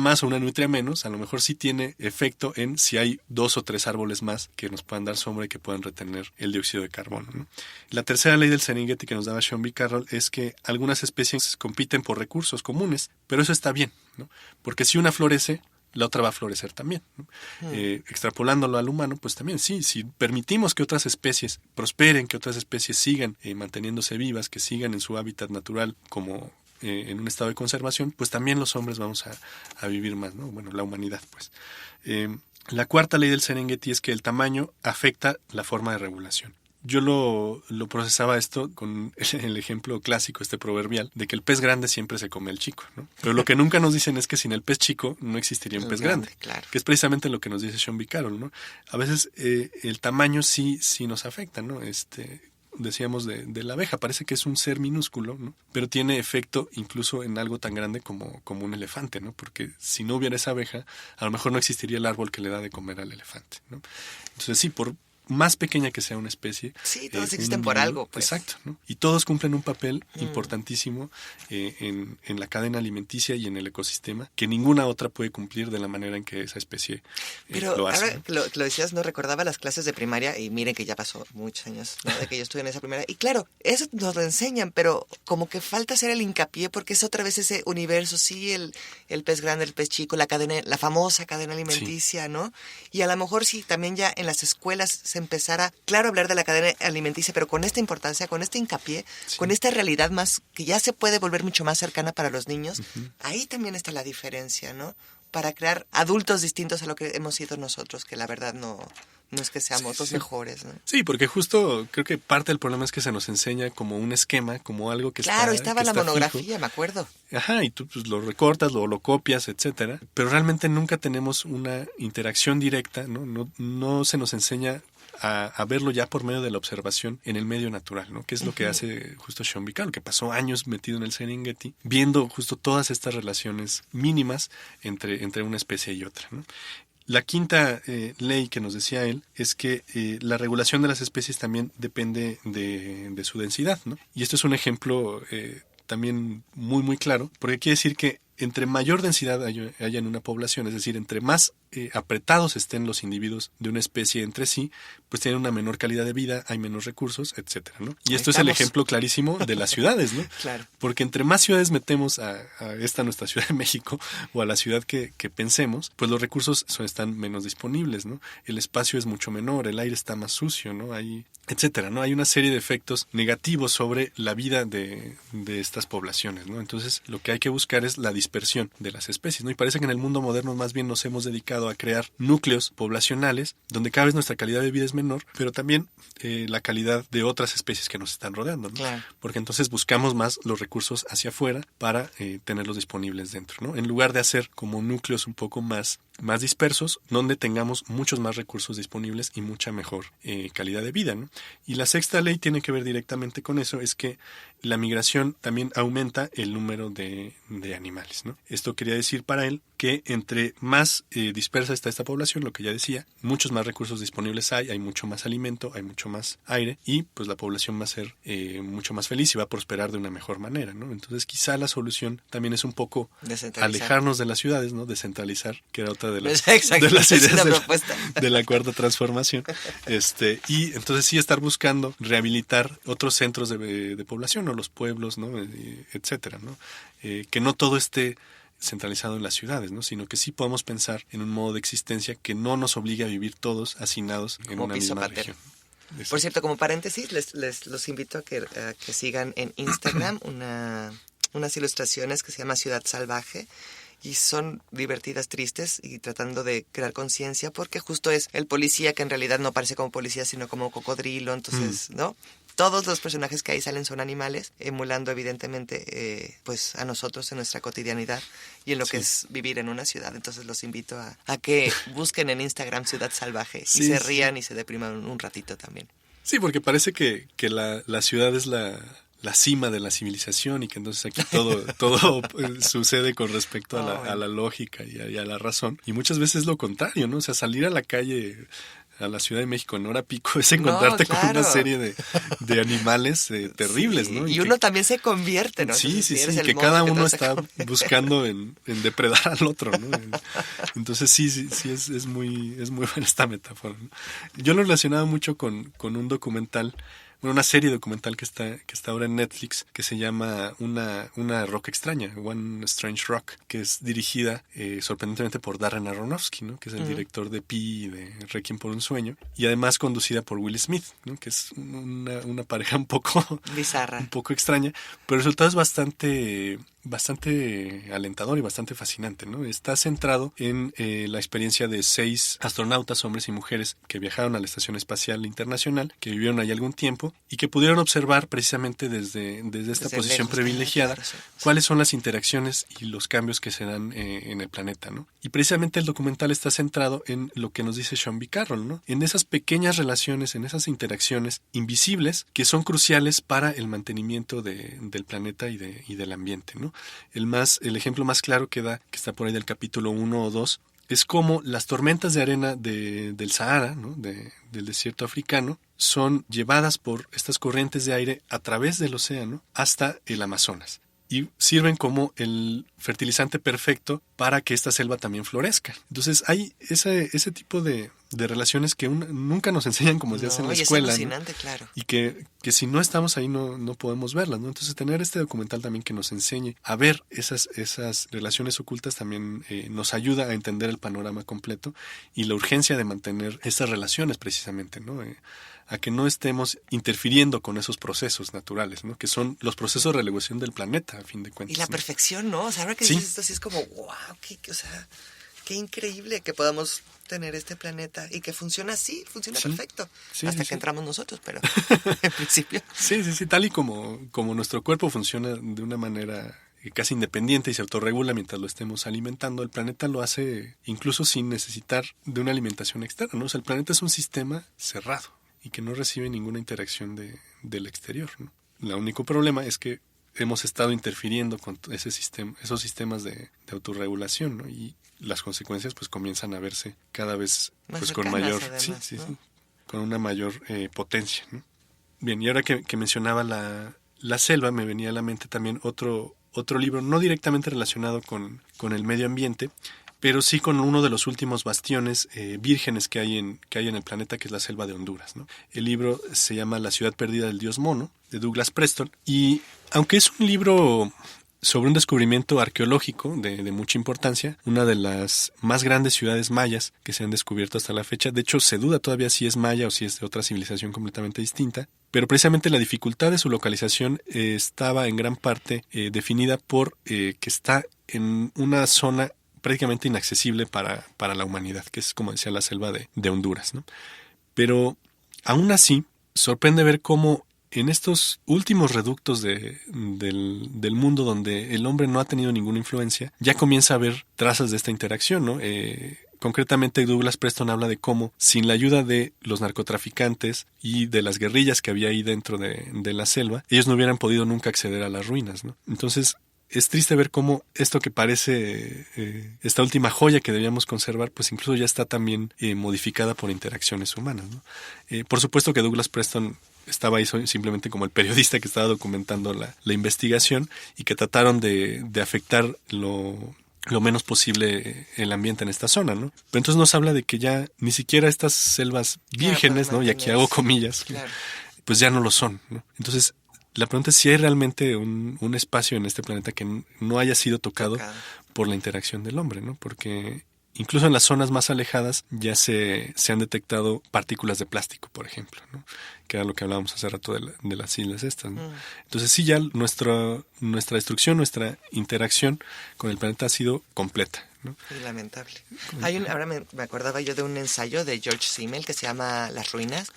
más o una nutria menos, a lo mejor sí tiene efecto en si hay 2 o 3 árboles más que nos puedan dar sombra y que puedan retener el dióxido de carbono, ¿no? La tercera ley del Serengeti que nos daba Sean B. Carroll es que algunas especies compiten por recursos comunes, pero eso está bien, ¿no? Porque si una florece, la otra va a florecer también, ¿no? Extrapolándolo al humano, pues también sí, si permitimos que otras especies prosperen, que otras especies sigan manteniéndose vivas, que sigan en su hábitat natural como en un estado de conservación, pues también los hombres vamos a vivir más, ¿no? Bueno, la humanidad, pues. La cuarta ley del Serengeti es que el tamaño afecta la forma de regulación. Yo lo procesaba esto con el ejemplo clásico, proverbial, de que el pez grande siempre se come el chico, ¿no? Pero lo que nunca nos dicen es que sin el pez chico no existiría un pez grande, claro. Que es precisamente lo que nos dice Sean B. Carroll, ¿no? A veces el tamaño sí nos afecta, ¿no? Decíamos de la abeja, parece que es un ser minúsculo, ¿no? Pero tiene efecto incluso en algo tan grande como un elefante, ¿no? Porque si no hubiera esa abeja, a lo mejor no existiría el árbol que le da de comer al elefante, ¿no? Entonces sí, por más pequeña que sea una especie. Sí, todos existen por algo, pues. Exacto, ¿no? Y todos cumplen un papel importantísimo en la cadena alimenticia y en el ecosistema, que ninguna otra puede cumplir de la manera en que esa especie Pero lo hace. Ahora que lo decías, no recordaba las clases de primaria, y miren que ya pasó muchos años, ¿no? De que yo estuve en esa primaria. Y claro, eso nos lo enseñan, pero como que falta hacer el hincapié, porque es otra vez ese universo, sí, el pez grande, el pez chico, la famosa cadena alimenticia, sí, ¿no? Y a lo mejor sí, también ya en las escuelas se empezara, claro, a hablar de la cadena alimenticia, pero con esta importancia, con este hincapié, sí, con esta realidad más, que ya se puede volver mucho más cercana para los niños, ahí también está la diferencia, ¿no? Para crear adultos distintos a lo que hemos sido nosotros, que la verdad no es que seamos los mejores, ¿no? Sí, porque justo creo que parte del problema es que se nos enseña como un esquema, como algo que claro, estaba la monografía, fijo. Me acuerdo. Ajá, y tú pues, lo recortas, lo copias, etcétera, pero realmente nunca tenemos una interacción directa, ¿no? No se nos enseña a verlo ya por medio de la observación en el medio natural, ¿no? Que es lo que hace justo Sean B. Carroll, que pasó años metido en el Serengeti, viendo justo todas estas relaciones mínimas entre una especie y otra, ¿no? La quinta ley que nos decía él es que la regulación de las especies también depende de su densidad, ¿no? Y esto es un ejemplo también muy, muy claro, porque quiere decir que entre mayor densidad haya en una población, es decir, entre más apretados estén los individuos de una especie entre sí, pues tienen una menor calidad de vida, hay menos recursos, etcétera, ¿no? Y esto es el ejemplo clarísimo de las ciudades, ¿no? Claro. Porque entre más ciudades metemos a esta nuestra Ciudad de México o a la ciudad que pensemos, pues los recursos están menos disponibles, ¿no? El espacio es mucho menor, el aire está más sucio, ¿no? Hay, etcétera, ¿no? Hay una serie de efectos negativos sobre la vida de estas poblaciones, ¿no? Entonces, lo que hay que buscar es la dispersión de las especies, ¿no? Y parece que en el mundo moderno más bien nos hemos dedicado a crear núcleos poblacionales donde cada vez nuestra calidad de vida es menor, pero también la calidad de otras especies que nos están rodeando, ¿no? Claro. Porque entonces buscamos más los recursos hacia afuera para tenerlos disponibles dentro, ¿no? En lugar de hacer como núcleos un poco más dispersos, donde tengamos muchos más recursos disponibles y mucha mejor calidad de vida, ¿no? Y la sexta ley tiene que ver directamente con eso, es que la migración también aumenta el número de animales, ¿no? Esto quería decir para él que entre más dispersa está esta población, lo que ya decía, muchos más recursos disponibles hay mucho más alimento, hay mucho más aire y pues la población va a ser mucho más feliz y va a prosperar de una mejor manera, ¿no? Entonces quizá la solución también es un poco alejarnos de las ciudades, ¿no? Descentralizar, que era otra de las ideas de la cuarta transformación. Y entonces sí estar buscando rehabilitar otros centros de población, ¿no? Los pueblos, ¿no? Etcétera, ¿no? Que no todo esté centralizado en las ciudades, ¿no? Sino que sí podamos pensar en un modo de existencia que no nos obligue a vivir todos hacinados en una misma región. Por cierto, como paréntesis, les los invito a que sigan en Instagram unas ilustraciones que se llama Ciudad Salvaje. Y son divertidas, tristes y tratando de crear conciencia porque justo es el policía que en realidad no parece como policía sino como cocodrilo, entonces, ¿no? Todos los personajes que ahí salen son animales, emulando evidentemente pues a nosotros en nuestra cotidianidad y en lo que es vivir en una ciudad. Entonces los invito a que busquen en Instagram Ciudad Salvaje y se rían y se depriman un ratito también. Sí, porque parece que la ciudad es la cima de la civilización y que entonces aquí todo sucede con respecto a la lógica y a la razón. Y muchas veces es lo contrario, ¿no? O sea, salir a la calle a la Ciudad de México en hora pico es encontrarte con una serie de animales terribles, ¿no? Y uno también se convierte, ¿no? Sí, que cada uno está buscando en depredar al otro, ¿no? Entonces sí es muy buena esta metáfora, ¿no? Yo lo relacionaba mucho con un documental, una serie documental que está ahora en Netflix, que se llama Una roca extraña, One Strange Rock, que es dirigida sorprendentemente por Darren Aronofsky, ¿no? Que es el director de Pi y de Requiem por un sueño, y además conducida por Will Smith, ¿no? Que es una pareja un poco bizarra, un poco extraña, pero el resultado es bastante alentador y bastante fascinante, ¿no? Está centrado en la experiencia de 6 astronautas, hombres y mujeres, que viajaron a la Estación Espacial Internacional, que vivieron ahí algún tiempo y que pudieron observar precisamente desde esta posición lejos, privilegiada cuáles son las interacciones y los cambios que se dan en el planeta, ¿no? Y precisamente el documental está centrado en lo que nos dice Sean B. Carroll, ¿no? En esas pequeñas relaciones, en esas interacciones invisibles que son cruciales para el mantenimiento del planeta y del ambiente, ¿no? El ejemplo más claro que está por ahí del capítulo 1 o 2, es como las tormentas de arena del Sahara, ¿no? Del desierto africano, son llevadas por estas corrientes de aire a través del océano hasta el Amazonas. Y sirven como el fertilizante perfecto para que esta selva también florezca. Entonces hay ese tipo de relaciones que nunca nos enseñan como se hace en la escuela. Es alucinante, ¿no? Claro. Y que si no estamos ahí no podemos verlas, ¿no? Entonces tener este documental también que nos enseñe a ver esas relaciones ocultas también nos ayuda a entender el panorama completo y la urgencia de mantener estas relaciones precisamente, ¿no? A que no estemos interfiriendo con esos procesos naturales, ¿no? Que son los procesos de relevación del planeta, a fin de cuentas. Y la perfección, ¿no? O sea, ahora que dices esto, así es como, wow, qué increíble que podamos tener este planeta y que funciona así, funciona perfecto. Hasta que entramos nosotros, pero en principio. Sí, tal y como nuestro cuerpo funciona de una manera casi independiente y se autorregula mientras lo estemos alimentando, el planeta lo hace incluso sin necesitar de una alimentación externa, ¿no? O sea, el planeta es un sistema cerrado y que no recibe ninguna interacción del exterior, ¿no? El único problema es que hemos estado interfiriendo con ese sistema, esos sistemas de autorregulación, ¿no? Y las consecuencias pues comienzan a verse cada vez más pues con cercanas, mayor, además, sí, ¿no? sí, con una mayor potencia, ¿no? Bien, y ahora que mencionaba la selva, me venía a la mente también otro libro, no directamente relacionado con el medio ambiente, pero sí con uno de los últimos bastiones vírgenes que hay en el planeta, que es la selva de Honduras, ¿no? El libro se llama La ciudad perdida del dios mono, de Douglas Preston, y aunque es un libro sobre un descubrimiento arqueológico de mucha importancia, una de las más grandes ciudades mayas que se han descubierto hasta la fecha. De hecho, se duda todavía si es maya o si es de otra civilización completamente distinta, pero precisamente la dificultad de su localización estaba en gran parte definida por que está en una zona prácticamente inaccesible para la humanidad, que es, como decía, la selva de Honduras, ¿no? Pero aún así, sorprende ver cómo en estos últimos reductos del mundo donde el hombre no ha tenido ninguna influencia, ya comienza a haber trazas de esta interacción, ¿no? Concretamente, Douglas Preston habla de cómo, sin la ayuda de los narcotraficantes y de las guerrillas que había ahí dentro de la selva, ellos no hubieran podido nunca acceder a las ruinas, ¿no? Entonces, es triste ver cómo esto que parece esta última joya que debíamos conservar, pues incluso ya está también modificada por interacciones humanas, ¿no? Por supuesto que Douglas Preston estaba ahí simplemente como el periodista que estaba documentando la investigación y que trataron de afectar lo menos posible el ambiente en esta zona, ¿no? Pero entonces nos habla de que ya ni siquiera estas selvas vírgenes, ¿no? Y aquí hago comillas, claro, pues ya no lo son, ¿no? Entonces, la pregunta es si hay realmente un espacio en este planeta que no haya sido tocado por la interacción del hombre, ¿no? Porque incluso en las zonas más alejadas ya se han detectado partículas de plástico, por ejemplo, ¿no? Que era lo que hablábamos hace rato de las islas estas, ¿no? Entonces sí, ya nuestra destrucción, nuestra interacción con el planeta ha sido completa, ¿no? Y lamentable. Ahora me acordaba yo de un ensayo de George Simmel que se llama Las ruinas,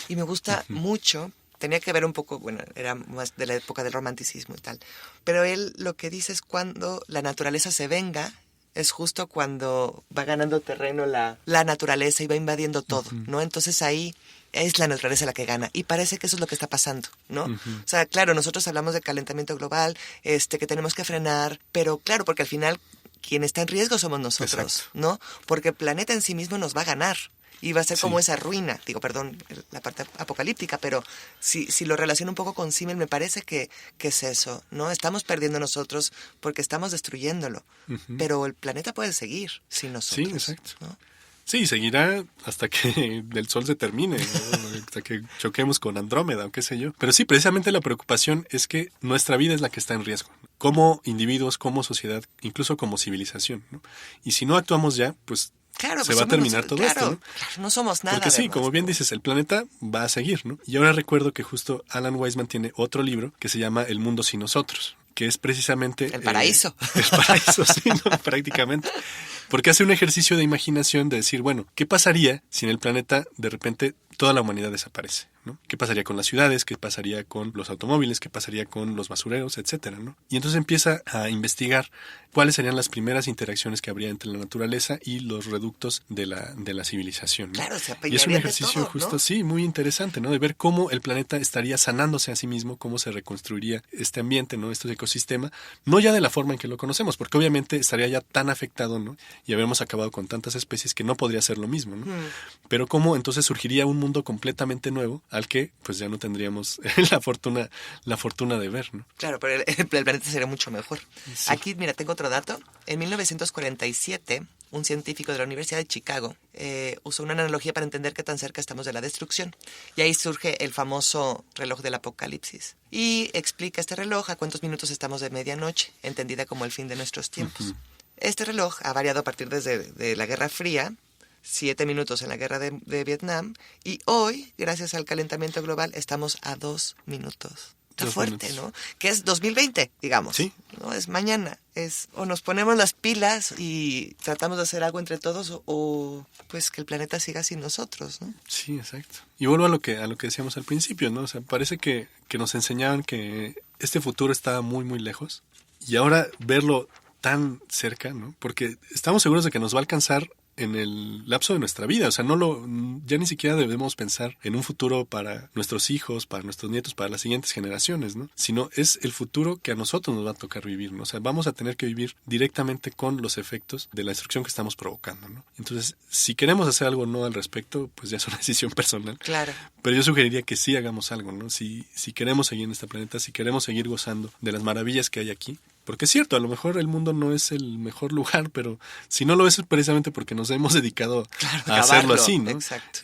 y me gusta mucho. Tenía que ver un poco, bueno, era más de la época del romanticismo y tal, pero él lo que dice es cuando la naturaleza se venga, es justo cuando va ganando terreno la naturaleza y va invadiendo todo, ¿no? Entonces ahí es la naturaleza la que gana, y parece que eso es lo que está pasando, ¿no? O sea, claro, nosotros hablamos de calentamiento global, que tenemos que frenar, pero claro, porque al final quien está en riesgo somos nosotros, exacto, ¿no? Porque el planeta en sí mismo nos va a ganar. Y va a ser como esa ruina, perdón, la parte apocalíptica, pero si lo relaciono un poco con Simmel, me parece que es eso, ¿no? Estamos perdiendo nosotros porque estamos destruyéndolo, pero el planeta puede seguir sin nosotros. Sí, exacto. ¿No? Sí, seguirá hasta que el sol se termine, ¿no? Hasta que choquemos con Andrómeda o qué sé yo. Pero sí, precisamente la preocupación es que nuestra vida es la que está en riesgo, como individuos, como sociedad, incluso como civilización, ¿no? Y si no actuamos ya, pues claro, se va a terminar todo esto, ¿no? Claro, no somos nada. Porque sí, además, como bien dices, el planeta va a seguir, ¿no? Y ahora recuerdo que justo Alan Weisman tiene otro libro que se llama El mundo sin nosotros, que es precisamente... El paraíso. El paraíso, sí, ¿no? Prácticamente. Porque hace un ejercicio de imaginación de decir, bueno, ¿qué pasaría si en el planeta de repente toda la humanidad desaparece, ¿no? ¿Qué pasaría con las ciudades? ¿Qué pasaría con los automóviles? ¿Qué pasaría con los basureros? Etcétera, ¿no? Y entonces empieza a investigar cuáles serían las primeras interacciones que habría entre la naturaleza y los reductos de la civilización, ¿no? Claro, se y es un ejercicio todo, justo, ¿no? sí, muy interesante, ¿no? De ver cómo el planeta estaría sanándose a sí mismo, cómo se reconstruiría este ambiente, ¿no? Este ecosistema, no ya de la forma en que lo conocemos, porque obviamente estaría ya tan afectado, ¿no? Y habríamos acabado con tantas especies que no podría ser lo mismo, ¿no? Pero cómo entonces surgiría un mundo completamente nuevo al que pues ya no tendríamos la fortuna de ver, ¿no? Claro, pero el planeta sería mucho mejor. Sí. Aquí, mira, tengo otro dato. En 1947, un científico de la Universidad de Chicago usó una analogía para entender qué tan cerca estamos de la destrucción. Y ahí surge el famoso reloj del apocalipsis. Y explica este reloj a cuántos minutos estamos de medianoche, entendida como el fin de nuestros tiempos. Este reloj ha variado a partir de la Guerra Fría, 7 minutos en la guerra de Vietnam, y hoy, gracias al calentamiento global, estamos a 2 minutos. Está fuerte, ¿no? Que es 2020, digamos. Sí. No es mañana. O nos ponemos las pilas y tratamos de hacer algo entre todos, o pues que el planeta siga sin nosotros, ¿no? Sí, exacto. Y vuelvo a lo que decíamos al principio, ¿no? O sea, parece que nos enseñaban que este futuro estaba muy, muy lejos. Y ahora verlo tan cerca, ¿no? Porque estamos seguros de que nos va a alcanzar en el lapso de nuestra vida. O sea, ya ni siquiera debemos pensar en un futuro para nuestros hijos, para nuestros nietos, para las siguientes generaciones, ¿no? Sino es el futuro que a nosotros nos va a tocar vivir, ¿no? O sea, vamos a tener que vivir directamente con los efectos de la destrucción que estamos provocando, ¿no? Entonces, si queremos hacer algo no al respecto, pues ya es una decisión personal. Claro. Pero yo sugeriría que sí hagamos algo, ¿no? Si queremos seguir en este planeta, si queremos seguir gozando de las maravillas que hay aquí. Porque es cierto, a lo mejor el mundo no es el mejor lugar, pero si no lo es precisamente porque nos hemos dedicado a hacerlo así, ¿no? Exacto.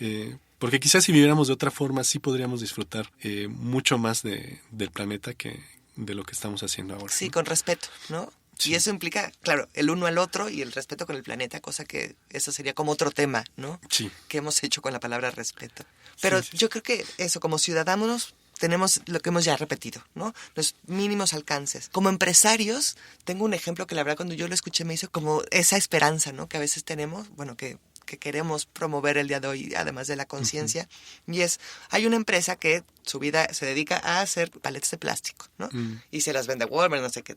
Porque quizás si viviéramos de otra forma, sí podríamos disfrutar mucho más del planeta que de lo que estamos haciendo ahora. Sí, ¿no? con respeto, ¿no? Sí. Y eso implica, claro, el uno al otro y el respeto con el planeta, cosa que eso sería como otro tema, ¿no? Sí. Que hemos hecho con la palabra respeto. Pero sí. Yo creo que eso, como ciudadanos, tenemos lo que hemos ya repetido, ¿no? Los mínimos alcances. Como empresarios, tengo un ejemplo que la verdad cuando yo lo escuché me hizo como esa esperanza, ¿no? Que a veces tenemos, bueno, que queremos promover el día de hoy, además de la conciencia, y hay una empresa que su vida se dedica a hacer paletas de plástico, ¿no? Y se las vende a Walmart, no sé qué,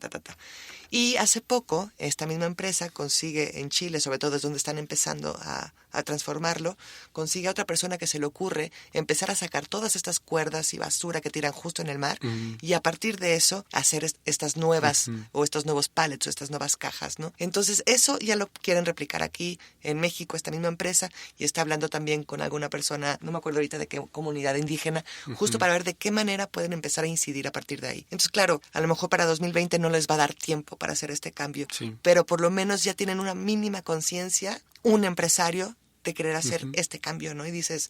Y hace poco, esta misma empresa consigue en Chile, sobre todo es donde están empezando a transformarlo, consigue a otra persona que se le ocurre empezar a sacar todas estas cuerdas y basura que tiran justo en el mar, y a partir de eso hacer estas nuevas, o estos nuevos pallets, o estas nuevas cajas, ¿no? Entonces eso ya lo quieren replicar aquí en México, esta misma empresa, y está hablando también con alguna persona, no me acuerdo ahorita de qué comunidad indígena, justo para ver de qué manera pueden empezar a incidir a partir de ahí. Entonces, claro, a lo mejor para 2020 no les va a dar tiempo para hacer este cambio, pero por lo menos ya tienen una mínima conciencia, un empresario, de querer hacer este cambio, ¿no? Y dices,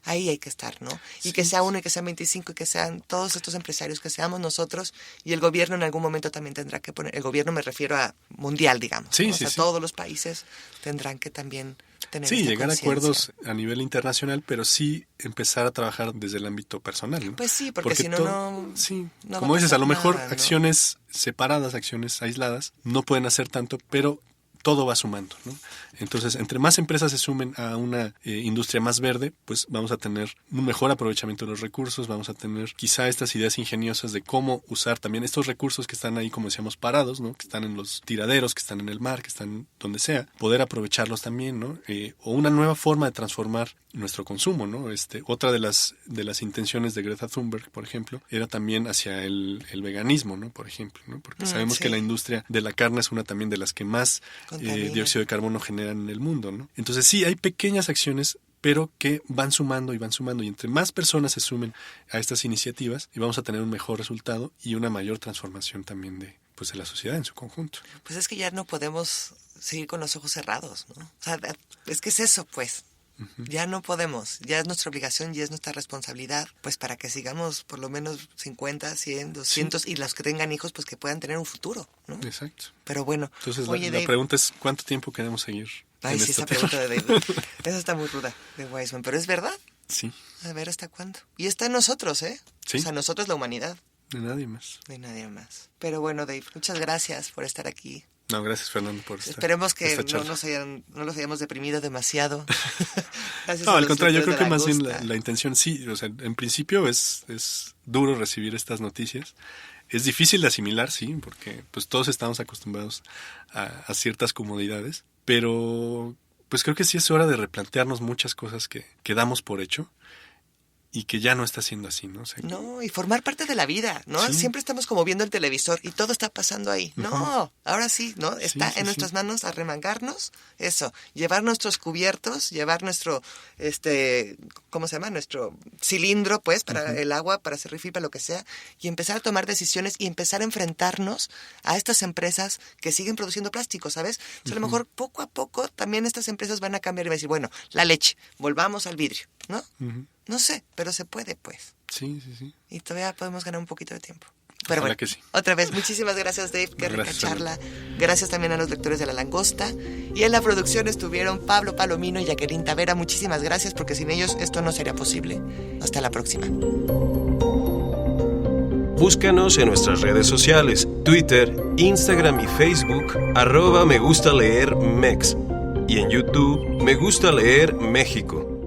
ahí hay que estar, ¿no? Y que sea uno, y que sean 25, y que sean todos estos empresarios, que seamos nosotros, y el gobierno en algún momento también tendrá que poner, el gobierno me refiero a mundial, digamos, ¿no? O sea, todos los países tendrán que también tener llegar a acuerdos a nivel internacional, pero sí empezar a trabajar desde el ámbito personal, ¿no? Pues sí, porque si no... Sí, no como dices, a lo mejor nada, ¿no? acciones separadas, acciones aisladas, no pueden hacer tanto, pero todo va sumando, ¿no? Entonces, entre más empresas se sumen a una industria más verde, pues vamos a tener un mejor aprovechamiento de los recursos, vamos a tener quizá estas ideas ingeniosas de cómo usar también estos recursos que están ahí, como decíamos, parados, ¿no? Que están en los tiraderos, que están en el mar, que están donde sea, poder aprovecharlos también, ¿no? O una nueva forma de transformar nuestro consumo, ¿no? Otra de las intenciones de Greta Thunberg, por ejemplo, era también hacia el veganismo, ¿no? Por ejemplo, ¿no? Porque sabemos que la industria de la carne es una también de las que más dióxido de carbono generan en el mundo, ¿no? Entonces sí, hay pequeñas acciones, pero que van sumando, y entre más personas se sumen a estas iniciativas, y vamos a tener un mejor resultado y una mayor transformación también de la sociedad en su conjunto. Pues es que ya no podemos seguir con los ojos cerrados, ¿no? O sea, es que es eso, pues. Ya no podemos, ya es nuestra obligación y es nuestra responsabilidad, pues para que sigamos por lo menos 50, 100, 200 y los que tengan hijos, pues que puedan tener un futuro, ¿no? Exacto. Pero bueno. Entonces la pregunta es, ¿cuánto tiempo queremos seguir? Ay, sí, esa pregunta de David. Esa está muy ruda, de Wiseman, pero es verdad. Sí. A ver, ¿hasta cuándo? Y está en nosotros, ¿eh? Sí. O sea, nosotros la humanidad. De nadie más. De nadie más. Pero bueno, Dave, muchas gracias por estar aquí. No, gracias, Fernando, por estar. Esperemos que no los hayamos deprimido demasiado. Gracias. No, al contrario, yo creo que más bien la intención sí, o sea, en principio es duro recibir estas noticias. Es difícil de asimilar, sí, porque pues todos estamos acostumbrados a ciertas comodidades, pero pues creo que sí es hora de replantearnos muchas cosas que damos por hecho y que ya no está siendo así, ¿no? O sea, no, y formar parte de la vida, ¿no? Sí. Siempre estamos como viendo el televisor y todo está pasando ahí. No, ahora sí, ¿no? Está en nuestras manos arremangarnos, eso, llevar nuestros cubiertos, llevar nuestro, ¿cómo se llama? Nuestro cilindro, pues, para el agua, para hacer refill, para lo que sea, y empezar a tomar decisiones y empezar a enfrentarnos a estas empresas que siguen produciendo plástico, ¿sabes? O sea, a lo mejor poco a poco también estas empresas van a cambiar y van a decir, bueno, la leche, volvamos al vidrio, ¿no? No sé, pero se puede, pues. Sí. Y todavía podemos ganar un poquito de tiempo. Pero bueno, que sí. Otra vez, muchísimas gracias, Dave. Qué rica Gracias, charla. Gracias también a los lectores de La Langosta. Y en la producción estuvieron Pablo Palomino y Jacqueline Tavera. Muchísimas gracias, porque sin ellos esto no sería posible. Hasta la próxima. Búscanos en nuestras redes sociales, Twitter, Instagram y Facebook, @megustaleermex. Y en YouTube, Me Gusta Leer México.